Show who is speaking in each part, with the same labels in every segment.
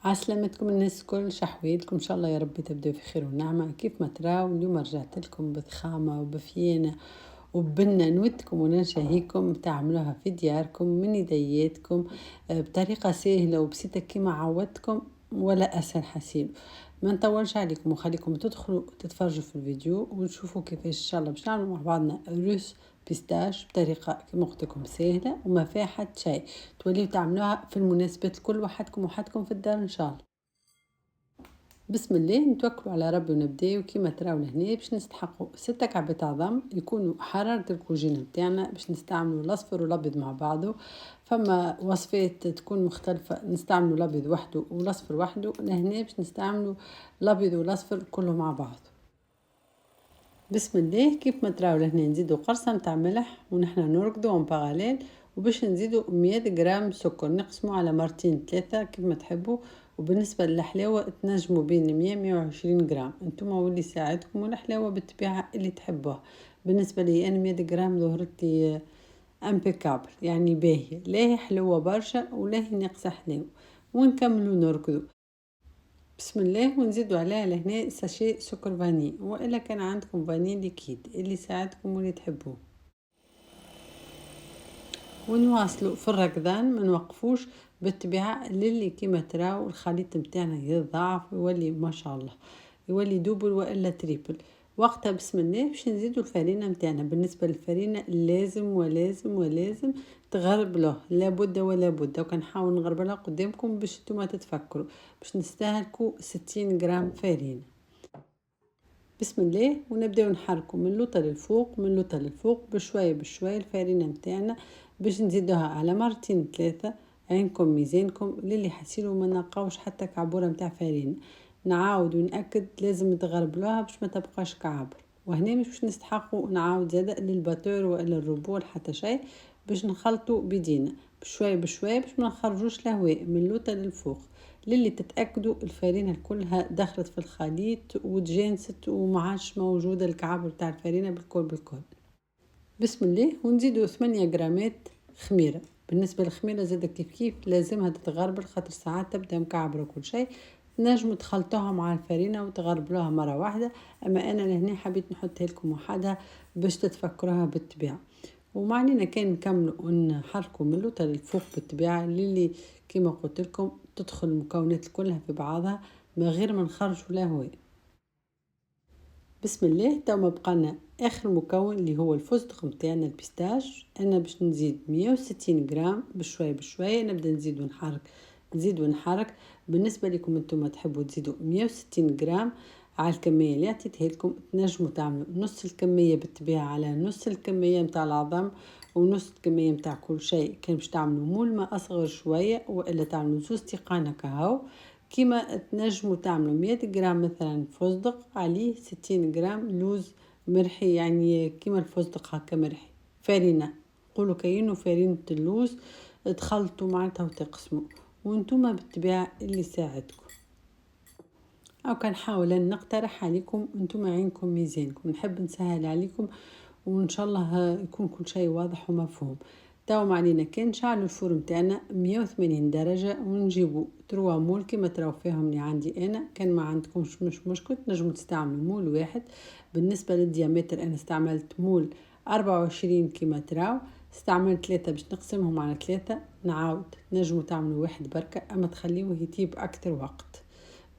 Speaker 1: عسلامتكم الناس الكل، شحويلكم ان شاء الله يا رب تبدأ في خير ونعمة. كيف ما تراو اليوم رجعت لكم بضخامة وبفيانة وبنا نودكم ونشاهيكم تعملوها في دياركم من يدياتكم بطريقة سهلة وبسيطة كما عودتكم ولا أسهل حسيل. ما نطولش عليكم وخليكم تدخلوا تتفرجوا في الفيديو ونشوفوا كيفاش ان شاء الله باش نعملوا مع بعضنا روس بيستاش بطريقة كما قلت لكم سهلة وما فيها حد شيء، توليوا تعملوها في المناسبات الكل وحدكم في الدار ان شاء الله. بسم الله نتوكلوا على ربي ونبداو. كيما تراو لهنا باش نستحقوا 6 كعبات عظم يكونوا حرارة الكوجينة بتاعنا، باش نستعملوا الاصفر والابيض مع بعضه. فما وصفات تكون مختلفة نستعملوا الابيض وحده والاصفر وحده، لهنا باش نستعملوا الابيض والاصفر كله مع بعض. بسم الله كيف ما تراو لهنا نزيدوا قرصة متاع ملح ونحنا نركضوا اون باراليل، وباش نزيدوا 100 غرام سكر نقسموا على مرتين 3 كيف ما تحبوا. وبالنسبة للحلاوة تنجموا بين 100 120 غرام، انتم واللي يساعدكم، والحلاوة بالطبيعة اللي تحبوها. بالنسبة لي انا 100 غرام ظهرتي امبيكابل، يعني باهية، لا هي حلوة برشا ولا هي ناقصة حلاوة. ونكملوا نركضوا بسم الله ونزيدوا عليها لهنا ساشي سكر فاني، والا كان عندكم فاني ليكيد اللي يساعدكم واللي تحبوه. ونواصلوا في الركضان ما نوقفوش بالطبيعه للي كيما تراو الخليط نتاعنا يضاعف يولي ما شاء الله، يولي دوبل والا تريبل. وقتها بسم الله باش نزيدوا الفرينه نتاعنا. بالنسبه للفرينه لازم تغربلوه، لابد ولا بد. وكنحاول نغربلها قدامكم باش نتوما تتفكروا. باش نستهلكوا 60 غرام فرينه. بسم الله ونبداو نحركوا من اللوطه للفوق بشويه الفرينه نتاعنا، باش نزيدوها على مرتين 3. عينكم ميزانكم للي حسيلو ما نلقاوش حتى كعبوره نتاع فرينه. نعاود ونأكد لازم تغربلوها باش ما تبقاش كعبر. وهنا مش باش نستحقوا نعاود زاده للباتور ولا الربول حتى شيء، باش نخلطوا بيدينا بشويه باش ما نخرجوش الهواء من اللوطه للفوق. للي تتأكدوا الفرينة كلها دخلت في الخليط وتجانست وما عادش موجودة الكعب بتاع الفرينة بالكل. بسم الله ونزيدوا 8 جرامات خميرة. بالنسبة للخميرة زادة كيف لازمها تتغربل، خاطر ساعات تبدأ مكعبرة كل شيء. نجموا تخلطوها مع الفرينة وتغربلوها مرة واحدة، أما أنا لهنا حبيت نحطها لكم وحدها باش تتفكروها بالطبيعة. ومعنينا كان نكملوا ونحركوا من اللوطة للفوق بالطبيعة للي كما قلت لكم تدخل المكونات كلها في بعضها من غير ما نخرجوا الهواء. بسم الله تو ما بقالنا اخر مكون اللي هو الفستق نتاعنا البيستاش. انا باش نزيد 160 غرام بشويه نبدا نزيد ونحرك. بالنسبه لكم انتم تحبوا تزيدوا 160 غرام على الكميه اللي عطيتها لكم، تنجموا تعملوا نص الكميه بالطبيعه على نص الكميه نتاع العظم ونص الكميه نتاع كل شيء. كان باش تعملوا مول ما اصغر شويه والا تعملوا زوز تيقانه كهو. كيما تنجموا تعملوا 100 غرام مثلا فستق عليه 60 غرام لوز مرحي، يعني كيما الفستق هكا مرحي فرينة، قولوا كاينو فرينة اللوز تخلطوا معناتها وتقسموا. وانتم بالطبيعة اللي يساعدكم. او كان حاول نقترح عليكم انتم عينكم ميزانكم، نحب نسهل عليكم وان شاء الله يكون كل شيء واضح ومفهوم. تاو علينا كان نشعلوا الفرن متاعنا 180 درجة ونجيبوا 3 مول كما تراو فيهم اللي عندي انا. كان ما عندكمش مش مشكل تنجموا تستعملوا مول واحد. بالنسبة للديامتر انا استعملت مول 24 كما تراو، استعملت 3 باش نقسمهم على 3. نعاود نجموا تعملوا واحد بركة اما تخليوه يطيب اكتر وقت.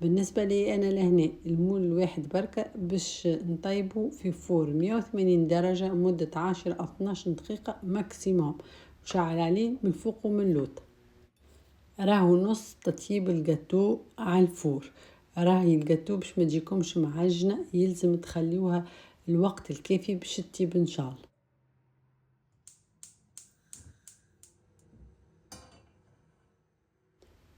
Speaker 1: بالنسبة لي أنا لهنا المول الواحد بركة باش نطيبه في فور 180 درجة مدة 10 أو 12 دقيقة ماكسيموم، وشعل عليه من فوق ومن لوط. راهو نص تطيب الجاتو على الفور. راهي الجاتو باش ما تجيكمش معجنة، يلزم تخليوها الوقت الكافي باش تطيب إن شاء الله.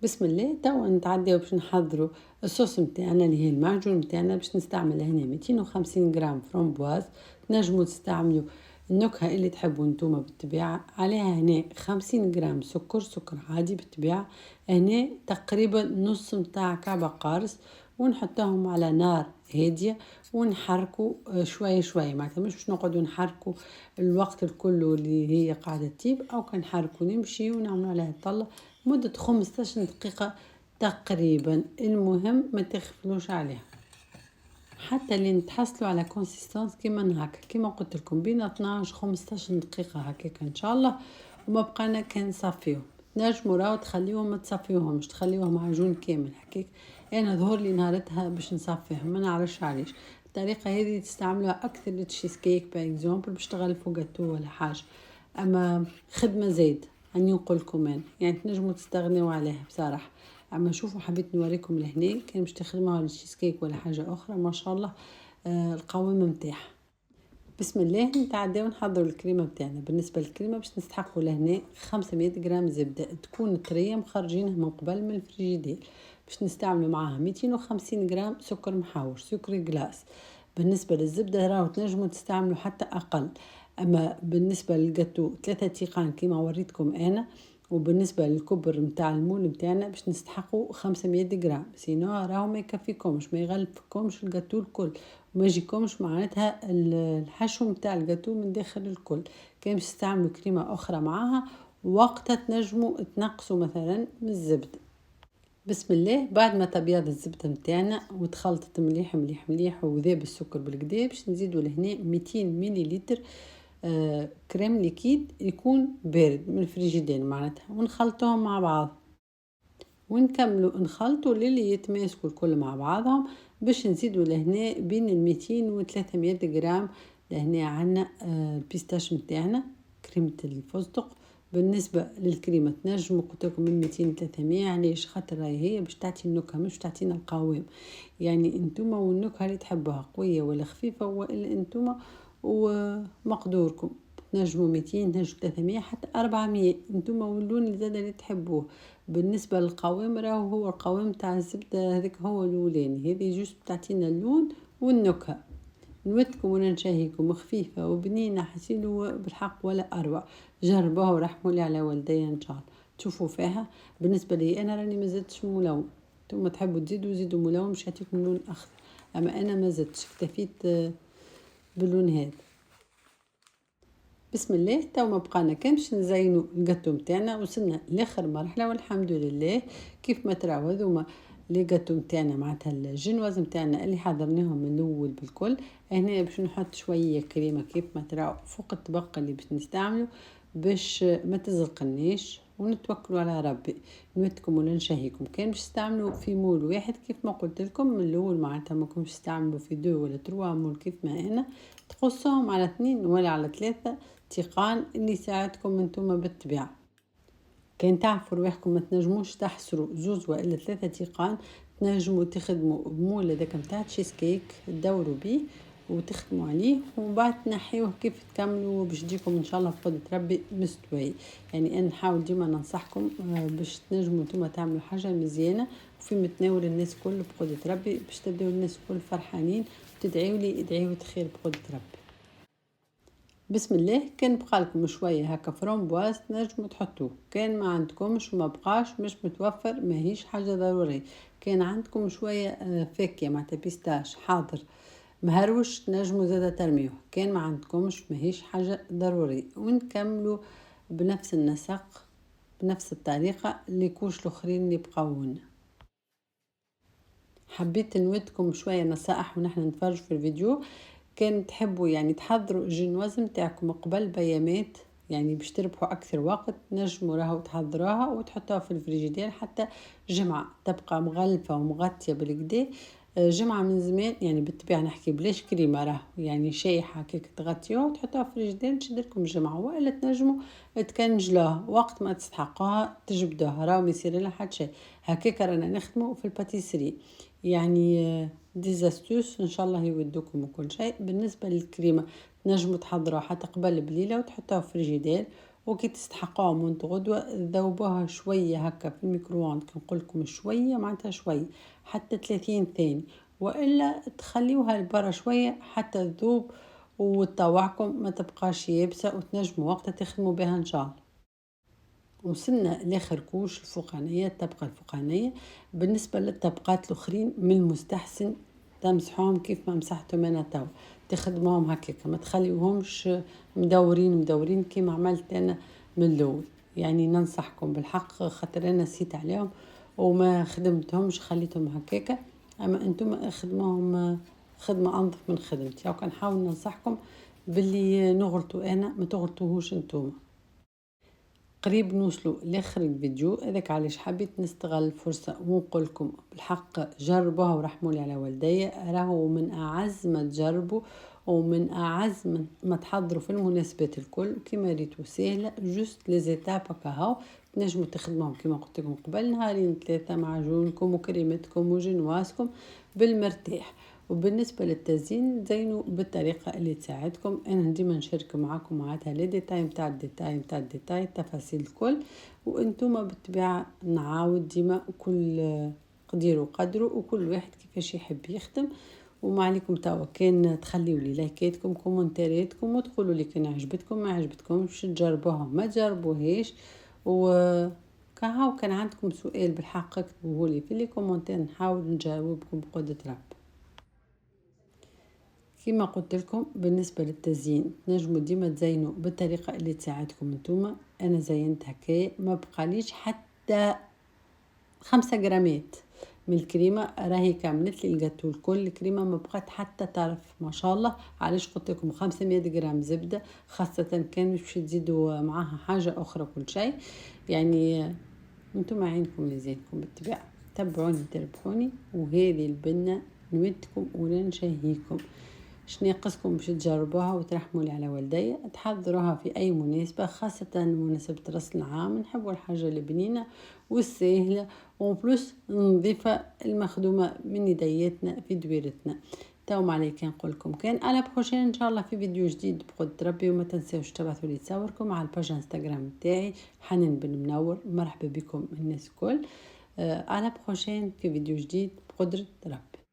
Speaker 1: بسم الله توا نتعداو باش نحضروا الصوص نتاعنا اللي هي المعجون نتاعنا. باش نستعمل هنا 250 غرام فرومبواز. تنجموا تستعملوا النكهه اللي تحبوا نتوما بالطبيعه. عليها هنا 50 غرام سكر عادي بالطبيعه. هنا تقريبا نص متاع كعبه قارص، ونحطهم على نار هاديه ونحركوا شويه معناتها مش باش نقعدوا نحركوا الوقت الكل اللي هي قاعده تطيب، او كنحركوا نمشي ونعملوا عليها طله مدة 15 دقيقة تقريبا. المهم ما تغفلوش عليها حتى اللي نتحصلوا على كونسيستانس كيما هكا، كيما قلت لكم بين 12 15 دقيقه هكاك ان شاء الله. وما بقانا كان نصفيهم، تنجموا راهو تخليوهم ما تصفيوهمش، تخليوهم عجون كامل هكاك. انا ظهر لي نهارتها باش نصفيهم، ما نعرفش علاش. الطريقه هذه تستعملوها اكثر للتشيز كيك باغ اكزومبل باش تغلفوا جاتو ولا حاجه، اما خدمه زايد اني نقول لكم انا، يعني تنجموا تستغنوا عليها بصراحه. اما شوفوا حبيت نوريكم لهنا كان باش تخدموها للتشيز كيك ولا حاجه اخرى ما شاء الله. القوام متاعها. بسم الله نتعداو نحضروا الكريمه بتاعنا. بالنسبه للكريمه باش نستحقوا لهنا 500 غرام زبده تكون طريه مخرجينها من قبل من الفريجيدير. باش نستعملوا معاها 250 غرام سكر محاوش سكر جلاس. بالنسبه للزبده راهو تنجموا تستعملوا حتى اقل. اما بالنسبه للجاتو 3 تيقان كيما وريتكم انا. وبالنسبه للكبر نتاع المول نتاعنا باش نستحقوا 500 غرام، سينو راهو ما يكفيكمش ما يغلفكمش الجاتو الكل، وما يجيكمش معناتها الحشو نتاع الجاتو من داخل الكل. كان باش تستعملوا كريمه اخرى معاها وقتها تنجموا تنقصوا مثلا من الزبده. بسم الله بعد ما تبيض الزبده نتاعنا وتخلطت مليح مليح مليح وذاب السكر بالكدا، باش نزيدوا لهنا 200 مليلتر كريم ليكيد يكون بارد من الفريجيدير معناتها، ونخلطوهم مع بعض ونكملوا نخلطوا للي يتماسكوا الكل مع بعضهم. باش نزيدوا لهنا بين 200 و 300 غرام. لهنا عنا البيستاش نتاعنا كريمه الفستق. بالنسبه للكريمه تنجموا قلت لكم من 200 ل 300، علاش خاطر راهي هي باش تعطي النكهه مش تعطينا القوام. يعني انتوما والنكهه اللي تحبوها قويه ولا خفيفه والا انتوما ومقدوركم. تنجموا 200 تنجموا 300 حتى 400 انتوما واللون اللي زاد اللي تحبوه. بالنسبه للقوام راهو هو القوام تاع الزبده هذاك هو الاولاني، هذه جوست تعطينا اللون والنكهه. نودكم ولا نشاهيكم خفيفه وبنينه حسيلو بالحق ولا اروع. جربوها ورحموا لي على والدي ان شاء الله تشوفوا فيها. بالنسبه لي انا راني ما زدتش ملون، انتم تحبوا تزيدوا زيدوا ملون باش يعطيكم لون اخضر، اما انا ما زدتش اكتفيت باللون هذا. بسم الله تو ما بقانا كان باش نزينوا الجاتو نتاعنا. وصلنا لاخر مرحله والحمد لله. كيف ما تراو هذوما لي جاتو نتاعنا معناتها الجنواز نتاعنا اللي حضرناهم من الاول بالكل. هنا باش نحط شويه كريمه كيف ما تراو فوق الطبق اللي باش نستعمله باش ما تزرقنيش، ونتوكلوا على ربي. نودكم ولا نشهيكم كان باش تستعملوا في مول واحد كيف ما قلت لكم من الاول معناتها ما كنتش تستعملوا في 2 ولا 3 مول كيف ما انا تقصهم على 2 ولا على 3 تيقان اللي يساعدكم انتم بالطبيعه. كان تعرفوا رواحكم ما تنجموش تحصروا 2 ولا 3 تيقان، تنجموا تخدموا بمول هذاك نتاع تشيز كيك تدوروا بيه وتخدموا عليه ومن بعد تنحيوه كيف تكملوا باش تجيكم ان شاء الله بقدرة ربي مستوي. يعني انا نحاول ديما ننصحكم باش تنجموا انتم تعملوا حاجه مزيانه وفي متناول الناس كل بقدرة ربي، باش تبداو الناس كل فرحانين وتدعيوا لي ادعيوا خير بقدرة ربي. بسم الله كان بقى لكم شويه هكا فرومبواز تنجموا تحطوه، كان ما عندكمش وما بقاش مش متوفر ماهيش حاجه ضروريه. كان عندكم شويه فاكهه معناتها بيستاش حاضر مهروش تنجموا زاده ترميوه، كان ما عندكمش ماهيش حاجه ضروريه. ونكملوا بنفس النسق بنفس الطريقه اللي كوش الاخرين اللي بقاونا. حبيت نودكم شويه نصائح ونحن نتفرج في الفيديو. كان تحبوا يعني تحضروا الجنواز نتاعكم قبل بيامات، يعني باش تربحوا اكثر وقت نجموا راهو تحضروها وتحطوها في الفريجيدير حتى جمعه تبقى مغلفه ومغطيه بالكدا. جمعه من زمان يعني بالطبيعه نحكي بلاش كريمه راهو يعني شايحه كيك تغطيوها وتحطوها في الفريجيدير تشد لكم جمعه، والا تنجموا تكنجلوها وقت ما تستحقوها تجبدوها راهو ما يصير لها حتى شيء. هكاك رانا نخدموا في الباتيسري يعني ديزاستوس ان شاء الله يودوكم وكل شيء. بالنسبه للكريمه تنجموا تحضروها حتى قبل بليله وتحطوها في الفريجيدير، وكي تستحقوها منذ غدوه ذوبوها شويه هكا في الميكرووند كنقول لكم شويه معناتها شويه حتى 30 ثانيه، والا تخليوها لبرا شويه حتى تذوب وتطوعكم ما تبقاش يابسه وتنجموا وقتها تخدموا بها ان شاء الله. وصلنا لاخر كوش الفوقانيه الطبقه الفوقانيه. بالنسبه للطبقات الاخرين من المستحسن تمسحوهم كيف ما مسحتهم انا تو، تخدموهم هكاك ما تخليوهمش مدورين مدورين كيما عملت انا من الاول. يعني ننصحكم بالحق خاطر انا نسيت عليهم وما خدمتهمش خليتهم هكاكا، اما انتم خدموهم خدمة انظف من خدمتي. او كان نحاول ننصحكم باللي نغلطوا انا ما تغلطوهوش انتم. قريب نوصلوا لاخر الفيديو، هذاك علاش حبيت نستغل الفرصه ونقول لكم بالحق جربوها ورحموا لي على والديا، راهو من اعز ما تجربوا ومن اعز ما تحضروا في المناسبات الكل. كيما ريتو سهله، جوست لي زيتاب هكا تنجموا تخدموهم كيما قلت لكم قبل، نهارين ثلاثه معجونكم وكريمتكم وجنواسكم بالمرتاح. وبالنسبة للتزيين زينوا بالطريقة اللي تساعدكم. أنا ديما نشارك معاكم معناتها لي ديتاي متاع الديتاي التفاصيل الكل، وانتم بالطبيعة نعاود ديما كل قدير وقدره وكل واحد كيفاش يحب يخدم. وما عليكم توا كان تخليوا لي لايكاتكم كومنتارياتكم وتقولوا لي كان عجبتكم ما عجبتكمش، تجربوها ما تجربوهاش. و كان عندكم سؤال بالحق اكتبوه لي في لي كومنتار، نحاول نجاوبكم بقدرة رب. كما قلت لكم بالنسبة للتزيين تنجموا ديما تزينوا بالطريقة اللي تساعدكم انتوما. انا زينت هكايا ما بقاليش حتى 5 جرامات من الكريمة، راهي كاملت لي الجاتو الكل. الكريمة ما بقات حتى طرف ما شاء الله. علاش قلت لكم 500 جرام زبدة، خاصة كان باش تزيدوا معاها حاجة اخرى كل شيء يعني. انتم عينكم لزينكم بالطبيعة، تبعوني تربحوني، وهذه البنة نودكم ولا نشهيكم. ناقصكم باش تجربوها وترحموا لي على والدي، تحضروها في اي مناسبة، خاصة مناسبة راس العام. نحبوا الحاجة البنينة والسهلة وبلس نظيفة المخدومة من يدياتنا في دويرتنا. توم عليك نقول لكم كان على بروشين ان شاء الله في فيديو جديد بقدر ربي. وما تنساوش تبعثوا لي تصوركم على الباج انستغرام تاعي حنان بن منور. مرحبا بكم الناس الكل. على بروشين في فيديو جديد بقدرة ربي.